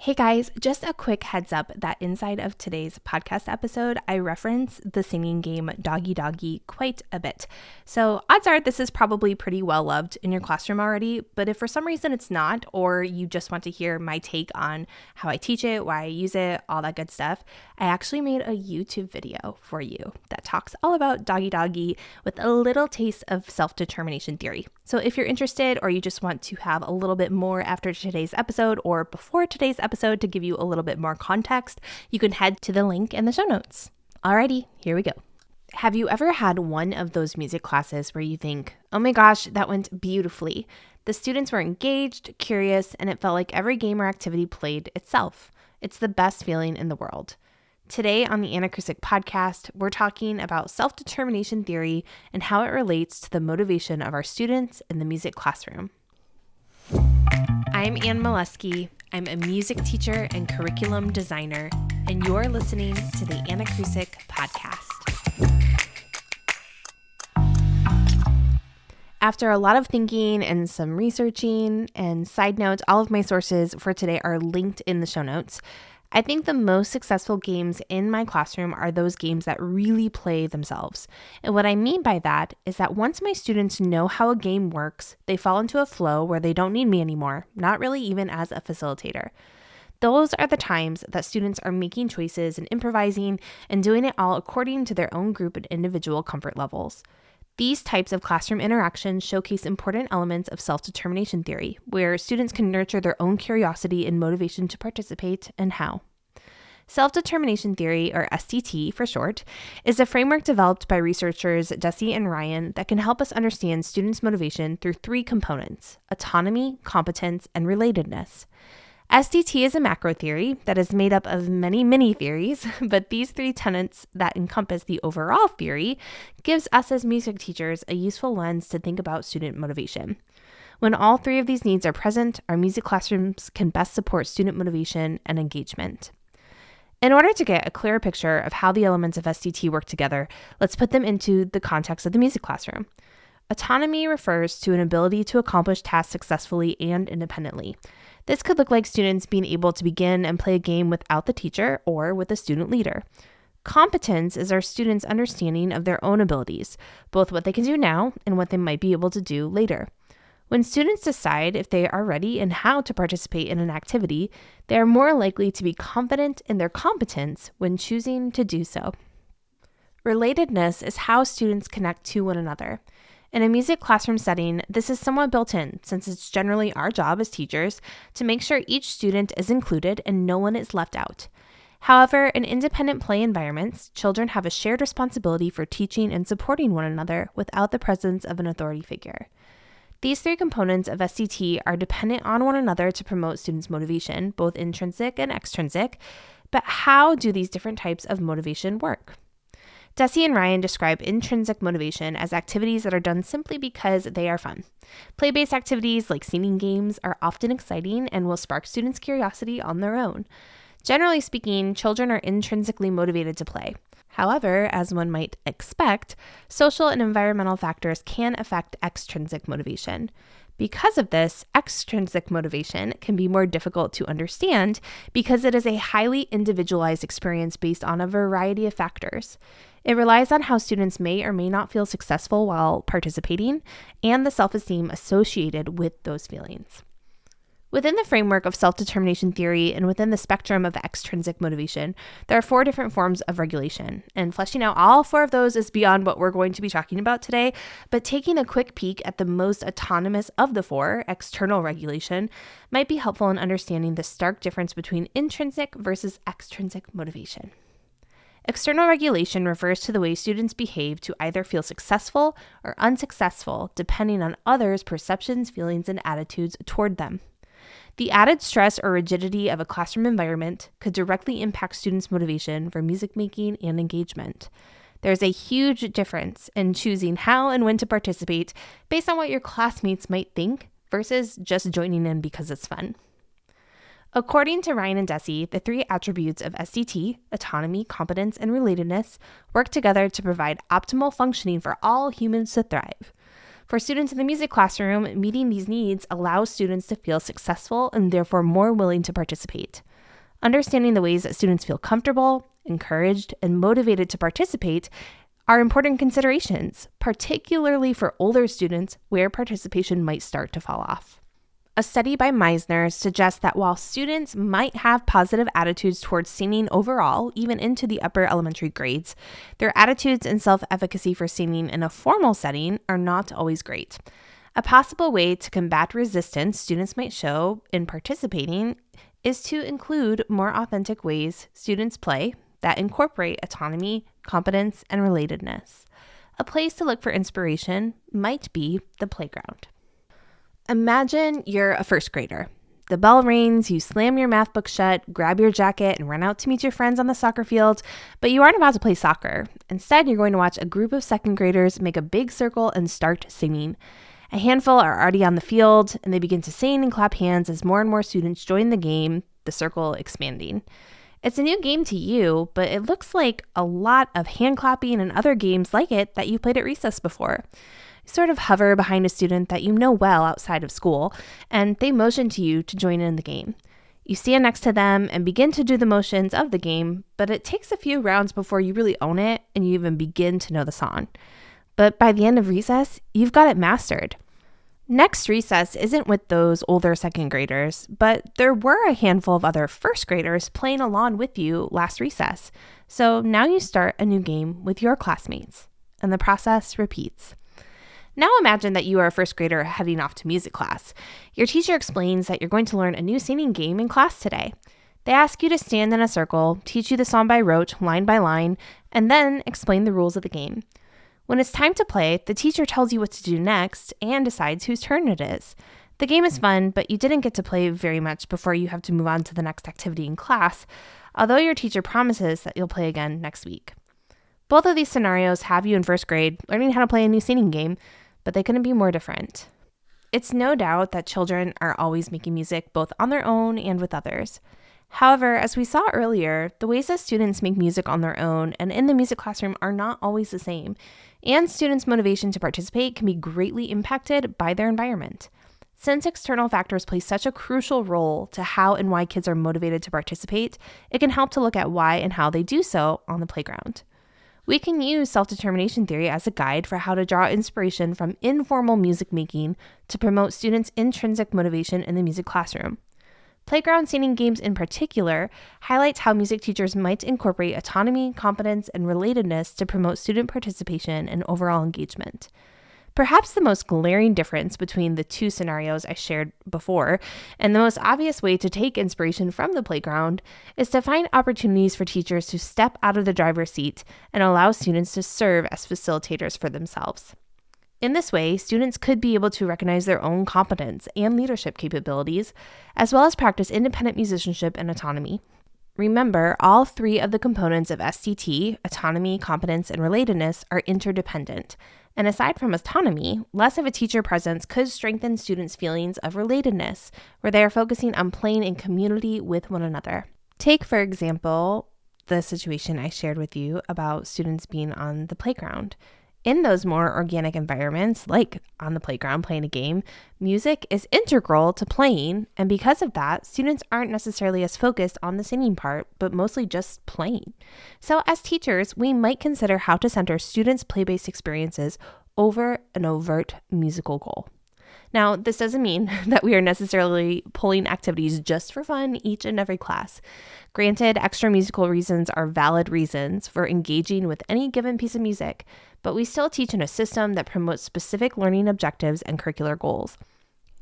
Hey guys, just a quick heads up that inside of today's podcast episode, I reference the singing game Doggy Doggy quite a bit. So odds are this is probably pretty well loved in your classroom already, but if for some reason it's not, or you just want to hear my take on how I teach it, why I use it, all that good stuff, I actually made a YouTube video for you that talks all about Doggy Doggy with a little taste of self-determination theory. So if you're interested or you just want to have a little bit more after today's episode or before today's episode to give you a little bit more context, you can head to the link in the show notes. Alrighty, here we go. Have you ever had one of those music classes where you think, oh my gosh, that went beautifully? The students were engaged, curious, and it felt like every game or activity played itself. It's the best feeling in the world. Today on the Anacrusic podcast, we're talking about self-determination theory and how it relates to the motivation of our students in the music classroom. I'm Ann Molesky. I'm a music teacher and curriculum designer, and you're listening to the Anacrusic podcast. After a lot of thinking and some researching and side notes, all of my sources for today are linked in the show notes. I think the most successful games in my classroom are those games that really play themselves. And what I mean by that is that once my students know how a game works, they fall into a flow where they don't need me anymore, not really even as a facilitator. Those are the times that students are making choices and improvising and doing it all according to their own group and individual comfort levels. These types of classroom interactions showcase important elements of self-determination theory, where students can nurture their own curiosity and motivation to participate, and how. Self-determination theory, or SDT for short, is a framework developed by researchers Desi and Ryan that can help us understand students' motivation through three components: autonomy, competence, and relatedness. SDT is a macro theory that is made up of many mini theories, but these three tenets that encompass the overall theory gives us as music teachers a useful lens to think about student motivation. When all three of these needs are present, our music classrooms can best support student motivation and engagement. In order to get a clearer picture of how the elements of SDT work together, let's put them into the context of the music classroom. Autonomy refers to an ability to accomplish tasks successfully and independently. This could look like students being able to begin and play a game without the teacher or with a student leader. Competence is our students' understanding of their own abilities, both what they can do now and what they might be able to do later. When students decide if they are ready and how to participate in an activity, they are more likely to be confident in their competence when choosing to do so. Relatedness is how students connect to one another. In a music classroom setting, this is somewhat built in, since it's generally our job as teachers to make sure each student is included and no one is left out. However, in independent play environments, children have a shared responsibility for teaching and supporting one another without the presence of an authority figure. These three components of SDT are dependent on one another to promote students' motivation, both intrinsic and extrinsic, but how do these different types of motivation work? Desi and Ryan describe intrinsic motivation as activities that are done simply because they are fun. Play-based activities like singing games are often exciting and will spark students' curiosity on their own. Generally speaking, children are intrinsically motivated to play. However, as one might expect, social and environmental factors can affect extrinsic motivation. Because of this, extrinsic motivation can be more difficult to understand because it is a highly individualized experience based on a variety of factors. It relies on how students may or may not feel successful while participating and the self-esteem associated with those feelings. Within the framework of self-determination theory and within the spectrum of extrinsic motivation, there are 4 different forms of regulation, and fleshing out all 4 of those is beyond what we're going to be talking about today, but taking a quick peek at the most autonomous of the 4, external regulation, might be helpful in understanding the stark difference between intrinsic versus extrinsic motivation. External regulation refers to the way students behave to either feel successful or unsuccessful, depending on others' perceptions, feelings, and attitudes toward them. The added stress or rigidity of a classroom environment could directly impact students' motivation for music making and engagement. There's a huge difference in choosing how and when to participate based on what your classmates might think versus just joining in because it's fun. According to Ryan and Desi, the 3 attributes of SDT, autonomy, competence, and relatedness, work together to provide optimal functioning for all humans to thrive. For students in the music classroom, meeting these needs allows students to feel successful and therefore more willing to participate. Understanding the ways that students feel comfortable, encouraged, and motivated to participate are important considerations, particularly for older students where participation might start to fall off. A study by Meisner suggests that while students might have positive attitudes towards singing overall, even into the upper elementary grades, their attitudes and self-efficacy for singing in a formal setting are not always great. A possible way to combat resistance students might show in participating is to include more authentic ways students play that incorporate autonomy, competence, and relatedness. A place to look for inspiration might be the playground. Imagine you're a first grader. The bell rings, you slam your math book shut, grab your jacket, and run out to meet your friends on the soccer field, but you aren't about to play soccer. Instead, you're going to watch a group of second graders make a big circle and start singing. A handful are already on the field, and they begin to sing and clap hands as more and more students join the game, the circle expanding. It's a new game to you, but it looks like a lot of hand clapping and other games like it that you played at recess before. You sort of hover behind a student that you know well outside of school, and they motion to you to join in the game. You stand next to them and begin to do the motions of the game, but it takes a few rounds before you really own it and you even begin to know the song. But by the end of recess, you've got it mastered. Next recess isn't with those older second graders, but there were a handful of other first graders playing along with you last recess. So now you start a new game with your classmates, and the process repeats. Now imagine that you are a first grader heading off to music class. Your teacher explains that you're going to learn a new singing game in class today. They ask you to stand in a circle, teach you the song by rote, line by line, and then explain the rules of the game. When it's time to play, the teacher tells you what to do next and decides whose turn it is. The game is fun, but you didn't get to play very much before you have to move on to the next activity in class, although your teacher promises that you'll play again next week. Both of these scenarios have you in first grade learning how to play a new singing game, but they couldn't be more different. It's no doubt that children are always making music both on their own and with others. However, as we saw earlier, the ways that students make music on their own and in the music classroom are not always the same, and students' motivation to participate can be greatly impacted by their environment. Since external factors play such a crucial role to how and why kids are motivated to participate, it can help to look at why and how they do so on the playground. We can use self-determination theory as a guide for how to draw inspiration from informal music making to promote students' intrinsic motivation in the music classroom. Playground singing games in particular highlights how music teachers might incorporate autonomy, competence, and relatedness to promote student participation and overall engagement. Perhaps the most glaring difference between the two scenarios I shared before, and the most obvious way to take inspiration from the playground, is to find opportunities for teachers to step out of the driver's seat and allow students to serve as facilitators for themselves. In this way, students could be able to recognize their own competence and leadership capabilities, as well as practice independent musicianship and autonomy. Remember, all three of the components of STT, autonomy, competence, and relatedness, are interdependent. And aside from autonomy, less of a teacher presence could strengthen students' feelings of relatedness, where they are focusing on playing in community with one another. Take, for example, the situation I shared with you about students being on the playground. In those more organic environments, like on the playground playing a game, music is integral to playing, and because of that, students aren't necessarily as focused on the singing part, but mostly just playing. So as teachers, we might consider how to center students' play-based experiences over an overt musical goal. Now, this doesn't mean that we are necessarily pulling activities just for fun each and every class. Granted, extra musical reasons are valid reasons for engaging with any given piece of music, but we still teach in a system that promotes specific learning objectives and curricular goals.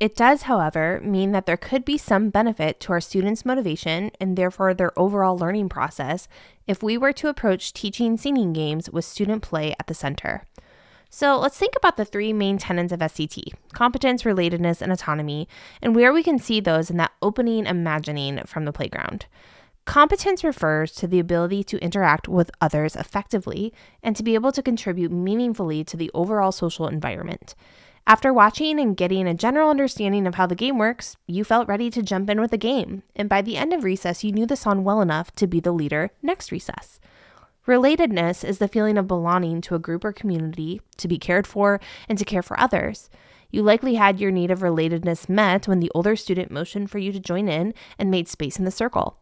It does, however, mean that there could be some benefit to our students' motivation and therefore their overall learning process if we were to approach teaching singing games with student play at the center. So let's think about the three main tenets of SCT: competence, relatedness, and autonomy, and where we can see those in that opening imagining from the playground. Competence refers to the ability to interact with others effectively and to be able to contribute meaningfully to the overall social environment. After watching and getting a general understanding of how the game works, you felt ready to jump in with the game, and by the end of recess, you knew the song well enough to be the leader next recess. Relatedness is the feeling of belonging to a group or community, to be cared for, and to care for others. You likely had your need of relatedness met when the older student motioned for you to join in and made space in the circle.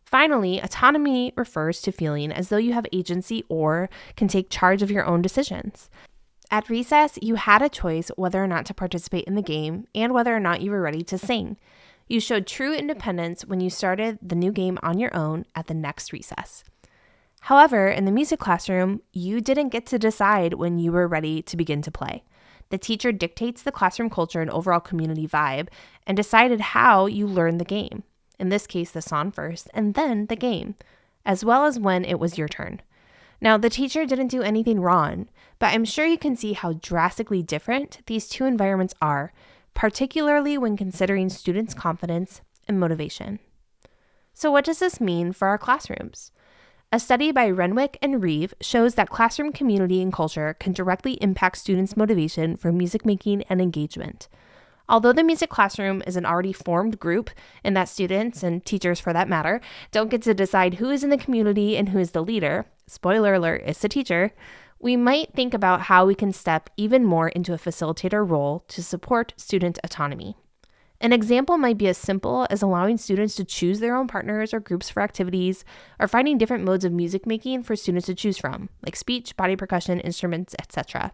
Finally, autonomy refers to feeling as though you have agency or can take charge of your own decisions. At recess, you had a choice whether or not to participate in the game and whether or not you were ready to sing. You showed true independence when you started the new game on your own at the next recess. However, in the music classroom, you didn't get to decide when you were ready to begin to play. The teacher dictates the classroom culture and overall community vibe and decided how you learn the game. In this case, the song first and then the game, as well as when it was your turn. Now, the teacher didn't do anything wrong, but I'm sure you can see how drastically different these two environments are, particularly when considering students' confidence and motivation. So what does this mean for our classrooms? A study by Renwick and Reeve shows that classroom community and culture can directly impact students' motivation for music making and engagement. Although the music classroom is an already formed group, and that students, and teachers for that matter, don't get to decide who is in the community and who is the leader, spoiler alert, it's the teacher, we might think about how we can step even more into a facilitator role to support student autonomy. An example might be as simple as allowing students to choose their own partners or groups for activities, or finding different modes of music making for students to choose from, like speech, body percussion, instruments, etc.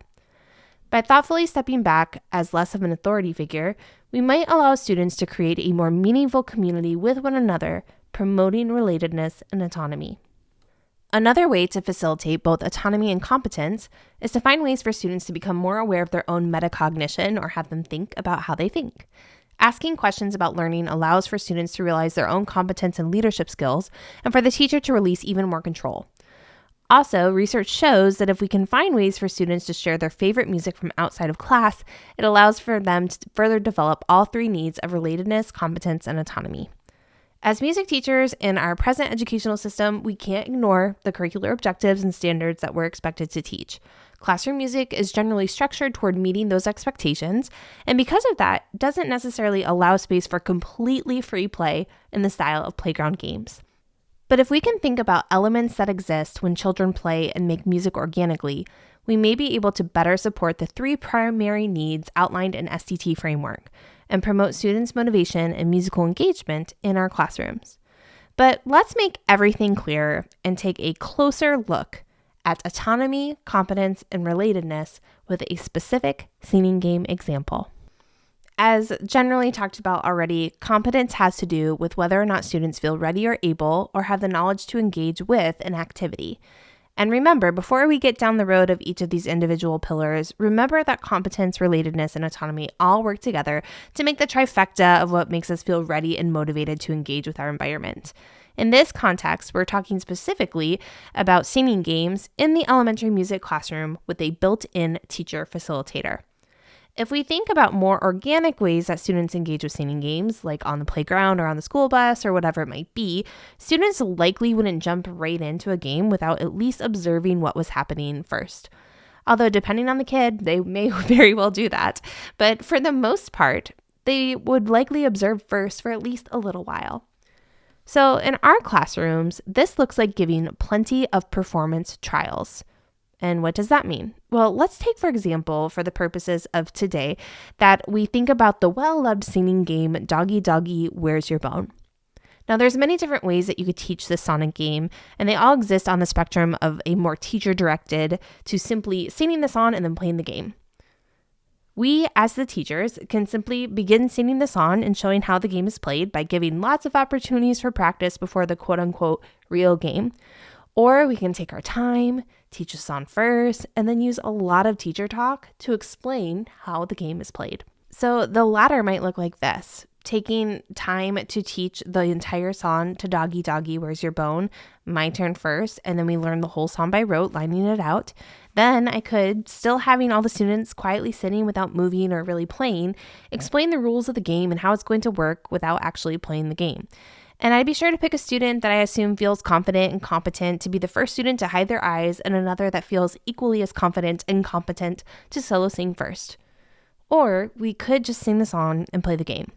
By thoughtfully stepping back as less of an authority figure, we might allow students to create a more meaningful community with one another, promoting relatedness and autonomy. Another way to facilitate both autonomy and competence is to find ways for students to become more aware of their own metacognition or have them think about how they think. Asking questions about learning allows for students to realize their own competence and leadership skills and for the teacher to release even more control. Also, research shows that if we can find ways for students to share their favorite music from outside of class, it allows for them to further develop all three needs of relatedness, competence, and autonomy. As music teachers in our present educational system, we can't ignore the curricular objectives and standards that we're expected to teach. Classroom music is generally structured toward meeting those expectations, and because of that, doesn't necessarily allow space for completely free play in the style of playground games. But if we can think about elements that exist when children play and make music organically, we may be able to better support the three primary needs outlined in STT framework and promote students' motivation and musical engagement in our classrooms. But let's make everything clearer and take a closer look at autonomy, competence, and relatedness with a specific singing game example. As generally talked about already, competence has to do with whether or not students feel ready or able or have the knowledge to engage with an activity. And remember, before we get down the road of each of these individual pillars, remember that competence, relatedness, and autonomy all work together to make the trifecta of what makes us feel ready and motivated to engage with our environment. In this context, we're talking specifically about singing games in the elementary music classroom with a built-in teacher facilitator. If we think about more organic ways that students engage with singing games, like on the playground or on the school bus or whatever it might be, students likely wouldn't jump right into a game without at least observing what was happening first. Although depending on the kid, they may very well do that. But for the most part, they would likely observe first for at least a little while. So in our classrooms, this looks like giving plenty of performance trials. And what does that mean? Well, let's take, for example, for the purposes of today, that we think about the well-loved singing game, Doggy Doggy, Where's Your Bone? Now, there's many different ways that you could teach this sonic game, and they all exist on the spectrum of a more teacher-directed to simply singing the song and then playing the game. We, as the teachers, can simply begin singing the song and showing how the game is played by giving lots of opportunities for practice before the quote-unquote real game. Or we can take our time, teach the song first, and then use a lot of teacher talk to explain how the game is played. So the latter might look like this. Taking time to teach the entire song to Doggy Doggy, Where's Your Bone? My turn first, and then we learn the whole song by rote, lining it out. Then I could, still having all the students quietly sitting without moving or really playing, explain the rules of the game and how it's going to work without actually playing the game. And I'd be sure to pick a student that I assume feels confident and competent to be the first student to hide their eyes, and another that feels equally as confident and competent to solo sing first. Or we could just sing the song and play the game.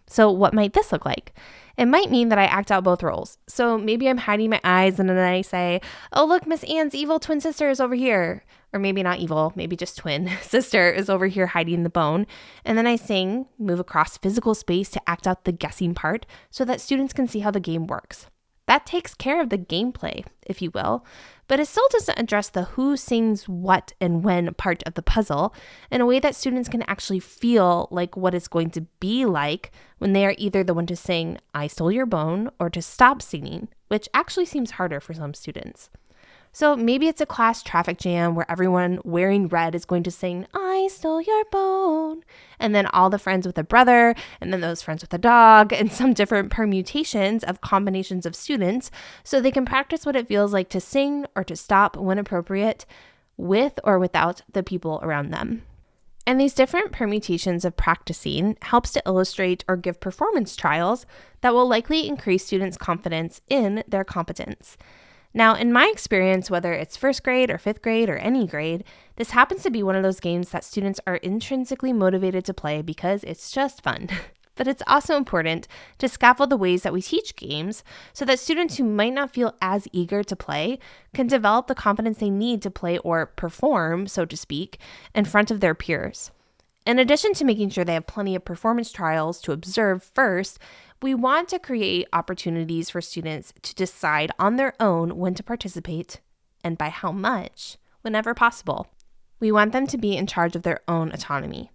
So what might this look like? It might mean that I act out both roles. So maybe I'm hiding my eyes and then I say, oh, look, Miss Anne's evil twin sister is over here. Or maybe not evil, maybe just twin sister is over here hiding the bone. And then I sing, move across physical space to act out the guessing part so that students can see how the game works. That takes care of the gameplay, if you will, but it still doesn't address the who sings what and when part of the puzzle in a way that students can actually feel like what it's going to be like when they are either the one to sing "I Stole Your Bone" or to stop singing, which actually seems harder for some students. So maybe it's a class traffic jam where everyone wearing red is going to sing "I stole your bone," and then all the friends with a brother, and then those friends with a dog, and some different permutations of combinations of students so they can practice what it feels like to sing or to stop when appropriate, with or without the people around them. And these different permutations of practicing helps to illustrate or give performance trials that will likely increase students' confidence in their competence. Now, in my experience, whether it's first grade or fifth grade or any grade, this happens to be one of those games that students are intrinsically motivated to play because it's just fun. But it's also important to scaffold the ways that we teach games so that students who might not feel as eager to play can develop the confidence they need to play or perform, so to speak, in front of their peers. In addition to making sure they have plenty of performance trials to observe first, we want to create opportunities for students to decide on their own when to participate and by how much, whenever possible. We want them to be in charge of their own autonomy.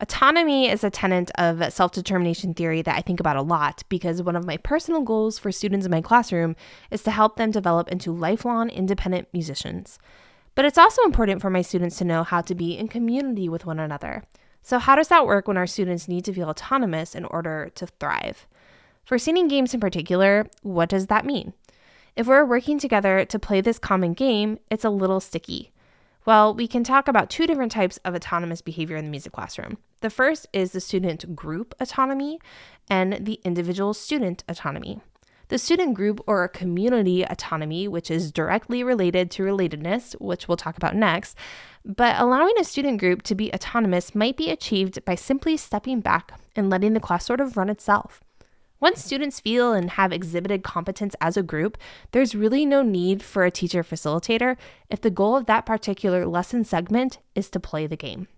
Autonomy is a tenet of self-determination theory that I think about a lot because one of my personal goals for students in my classroom is to help them develop into lifelong independent musicians. But it's also important for my students to know how to be in community with one another. So how does that work when our students need to feel autonomous in order to thrive? For singing games in particular, what does that mean? If we're working together to play this common game, it's a little sticky. Well, we can talk about two different types of autonomous behavior in the music classroom. The first is the student group autonomy and the individual student autonomy. The student group or community autonomy, which is directly related to relatedness, which we'll talk about next, but allowing a student group to be autonomous might be achieved by simply stepping back and letting the class sort of run itself. Once students feel and have exhibited competence as a group, there's really no need for a teacher facilitator if the goal of that particular lesson segment is to play the game.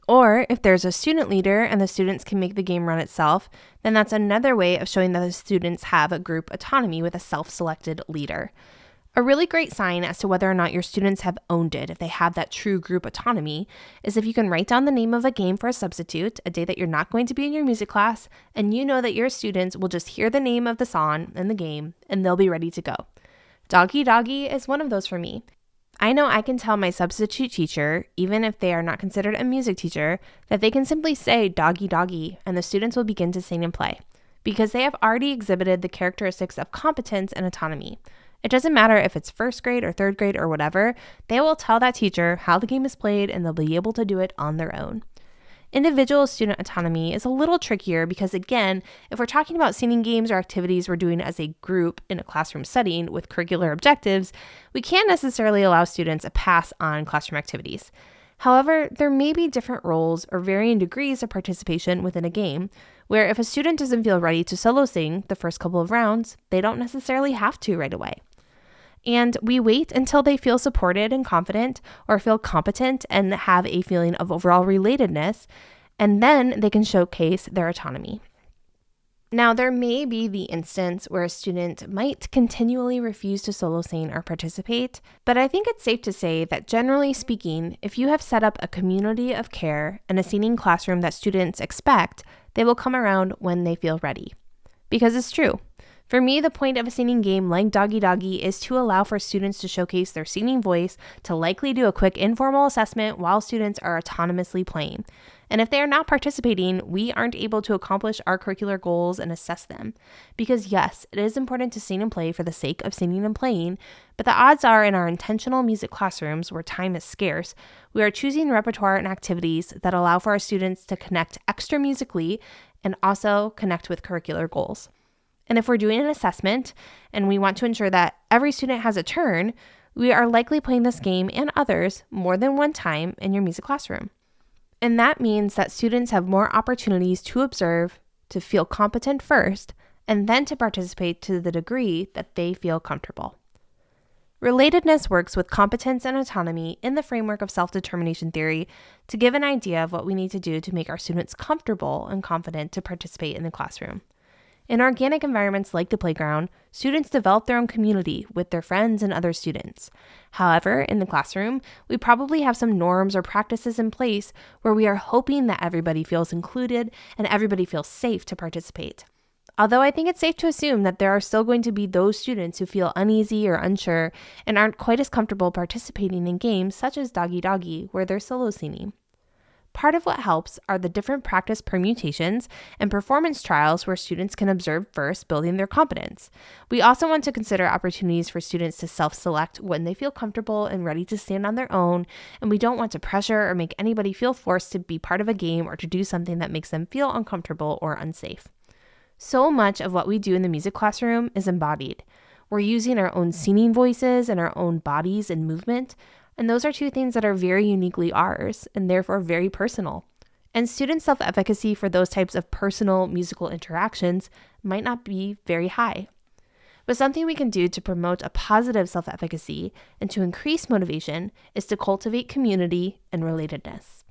Or if there's a student leader and the students can make the game run itself, then that's another way of showing that the students have a group autonomy with a self-selected leader. A really great sign as to whether or not your students have owned it, if they have that true group autonomy, is if you can write down the name of a game for a substitute, a day that you're not going to be in your music class, and you know that your students will just hear the name of the song and the game, and they'll be ready to go. Doggy Doggy is one of those for me. I know I can tell my substitute teacher, even if they are not considered a music teacher, that they can simply say "doggy doggy" and the students will begin to sing and play, because they have already exhibited the characteristics of competence and autonomy. It doesn't matter if it's first grade or third grade or whatever, they will tell that teacher how the game is played and they'll be able to do it on their own. Individual student autonomy is a little trickier because, again, if we're talking about singing games or activities we're doing as a group in a classroom setting with curricular objectives, we can't necessarily allow students a pass on classroom activities. However, there may be different roles or varying degrees of participation within a game, where if a student doesn't feel ready to solo sing the first couple of rounds, they don't necessarily have to right away. And we wait until they feel supported and confident or feel competent and have a feeling of overall relatedness, and then they can showcase their autonomy. Now, there may be the instance where a student might continually refuse to solo sing or participate, but I think it's safe to say that generally speaking, if you have set up a community of care and a singing classroom that students expect, they will come around when they feel ready. Because it's true. For me, the point of a singing game like Doggy Doggy is to allow for students to showcase their singing voice, to likely do a quick informal assessment while students are autonomously playing. And if they are not participating, we aren't able to accomplish our curricular goals and assess them. Because yes, it is important to sing and play for the sake of singing and playing, but the odds are in our intentional music classrooms where time is scarce, we are choosing repertoire and activities that allow for our students to connect extra musically and also connect with curricular goals. And if we're doing an assessment and we want to ensure that every student has a turn, we are likely playing this game and others more than one time in your music classroom. And that means that students have more opportunities to observe, to feel competent first, and then to participate to the degree that they feel comfortable. Relatedness works with competence and autonomy in the framework of self-determination theory to give an idea of what we need to do to make our students comfortable and confident to participate in the classroom. In organic environments like the playground, students develop their own community with their friends and other students. However, in the classroom, we probably have some norms or practices in place where we are hoping that everybody feels included and everybody feels safe to participate. Although I think it's safe to assume that there are still going to be those students who feel uneasy or unsure and aren't quite as comfortable participating in games such as Doggy Doggy, where they're solo singing. Part of what helps are the different practice permutations and performance trials where students can observe first, building their competence. We also want to consider opportunities for students to self-select when they feel comfortable and ready to stand on their own, and we don't want to pressure or make anybody feel forced to be part of a game or to do something that makes them feel uncomfortable or unsafe. So much of what we do in the music classroom is embodied. We're using our own singing voices and our own bodies and movement, and those are two things that are very uniquely ours and therefore very personal. And student self-efficacy for those types of personal musical interactions might not be very high. But something we can do to promote a positive self-efficacy and to increase motivation is to cultivate community and relatedness.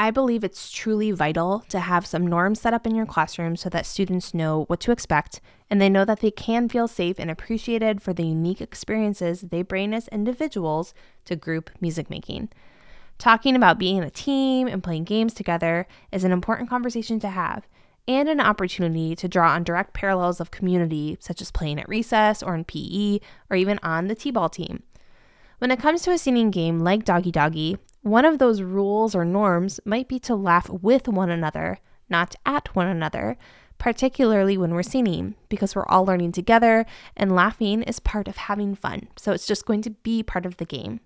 I believe it's truly vital to have some norms set up in your classroom so that students know what to expect and they know that they can feel safe and appreciated for the unique experiences they bring as individuals to group music making. Talking about being a team and playing games together is an important conversation to have and an opportunity to draw on direct parallels of community, such as playing at recess or in PE or even on the T-ball team. When it comes to a singing game like Doggy Doggy, one of those rules or norms might be to laugh with one another, not at one another, particularly when we're singing, because we're all learning together and laughing is part of having fun. So it's just going to be part of the game.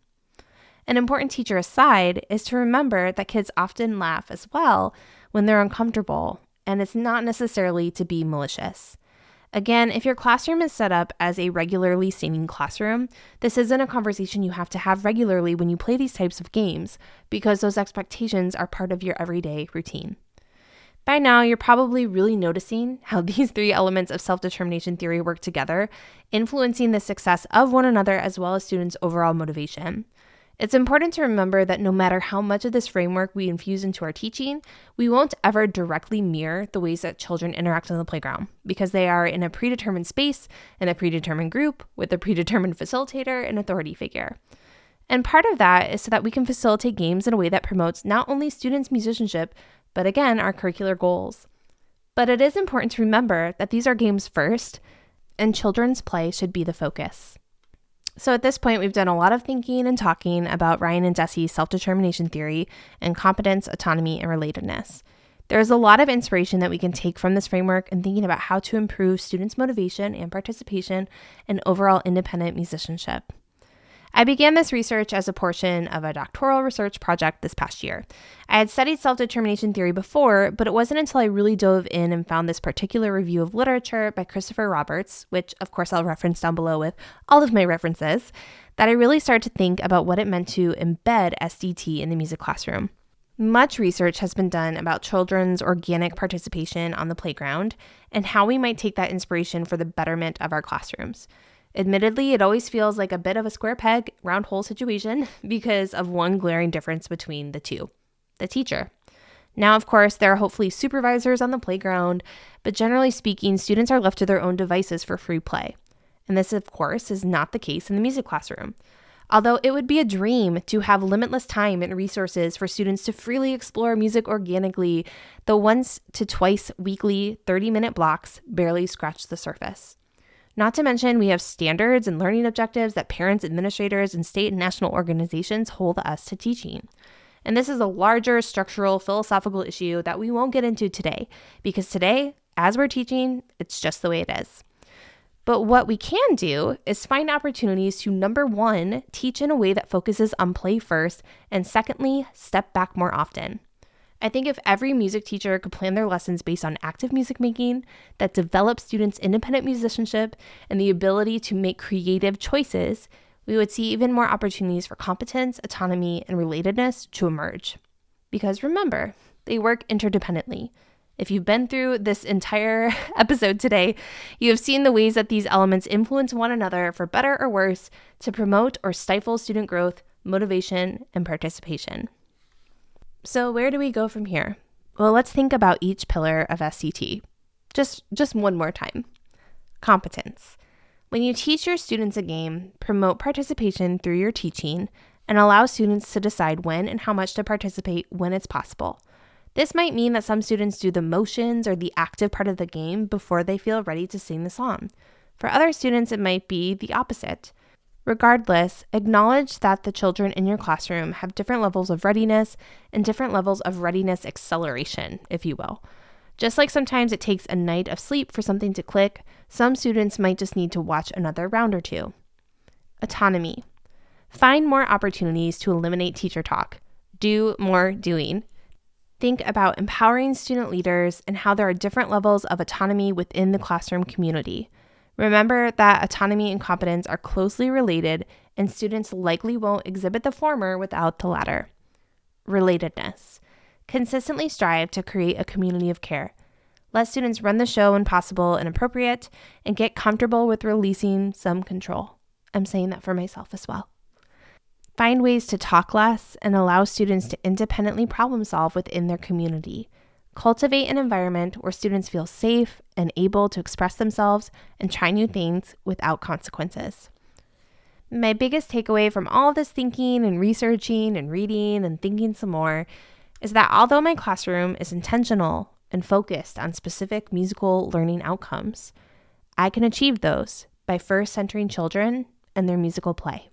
An important teacher aside is to remember that kids often laugh as well when they're uncomfortable, and it's not necessarily to be malicious. Again, if your classroom is set up as a regularly singing classroom, this isn't a conversation you have to have regularly when you play these types of games because those expectations are part of your everyday routine. By now, you're probably really noticing how these three elements of self-determination theory work together, influencing the success of one another as well as students' overall motivation. It's important to remember that no matter how much of this framework we infuse into our teaching, we won't ever directly mirror the ways that children interact on the playground because they are in a predetermined space, in a predetermined group, with a predetermined facilitator and authority figure. And part of that is so that we can facilitate games in a way that promotes not only students' musicianship, but again, our curricular goals. But it is important to remember that these are games first, and children's play should be the focus. So at this point, we've done a lot of thinking and talking about Ryan and Jesse's self-determination theory and competence, autonomy, and relatedness. There's a lot of inspiration that we can take from this framework in thinking about how to improve students' motivation and participation and overall independent musicianship. I began this research as a portion of a doctoral research project this past year. I had studied self-determination theory before, but it wasn't until I really dove in and found this particular review of literature by Christopher Roberts, which of course I'll reference down below with all of my references, that I really started to think about what it meant to embed SDT in the music classroom. Much research has been done about children's organic participation on the playground and how we might take that inspiration for the betterment of our classrooms. Admittedly, it always feels like a bit of a square peg, round hole situation because of one glaring difference between the two, the teacher. Now, of course, there are hopefully supervisors on the playground, but generally speaking, students are left to their own devices for free play. And this, of course, is not the case in the music classroom. Although it would be a dream to have limitless time and resources for students to freely explore music organically, the once to twice weekly 30-minute blocks barely scratch the surface. Not to mention, we have standards and learning objectives that parents, administrators, and state and national organizations hold us to teaching. And this is a larger structural philosophical issue that we won't get into today, because today, as we're teaching, it's just the way it is. But what we can do is find opportunities to, number one, teach in a way that focuses on play first, and secondly, step back more often. I think if every music teacher could plan their lessons based on active music making that develops students' independent musicianship and the ability to make creative choices, we would see even more opportunities for competence, autonomy, and relatedness to emerge. Because remember, they work interdependently. If you've been through this entire episode today, you have seen the ways that these elements influence one another for better or worse to promote or stifle student growth, motivation, and participation. So where do we go from here? Well, let's think about each pillar of SCT. Just one more time. Competence. When you teach your students a game, promote participation through your teaching and allow students to decide when and how much to participate when it's possible. This might mean that some students do the motions or the active part of the game before they feel ready to sing the song. For other students, it might be the opposite. Regardless, acknowledge that the children in your classroom have different levels of readiness and different levels of readiness acceleration, if you will. Just like sometimes it takes a night of sleep for something to click, some students might just need to watch another round or two. Autonomy. Find more opportunities to eliminate teacher talk. Do more doing. Think about empowering student leaders and how there are different levels of autonomy within the classroom community. Remember that autonomy and competence are closely related, and students likely won't exhibit the former without the latter. Relatedness. Consistently strive to create a community of care. Let students run the show when possible and appropriate, and get comfortable with releasing some control. I'm saying that for myself as well. Find ways to talk less and allow students to independently problem solve within their community. Cultivate an environment where students feel safe and able to express themselves and try new things without consequences. My biggest takeaway from all of this thinking and researching and reading and thinking some more is that although my classroom is intentional and focused on specific musical learning outcomes, I can achieve those by first centering children and their musical play.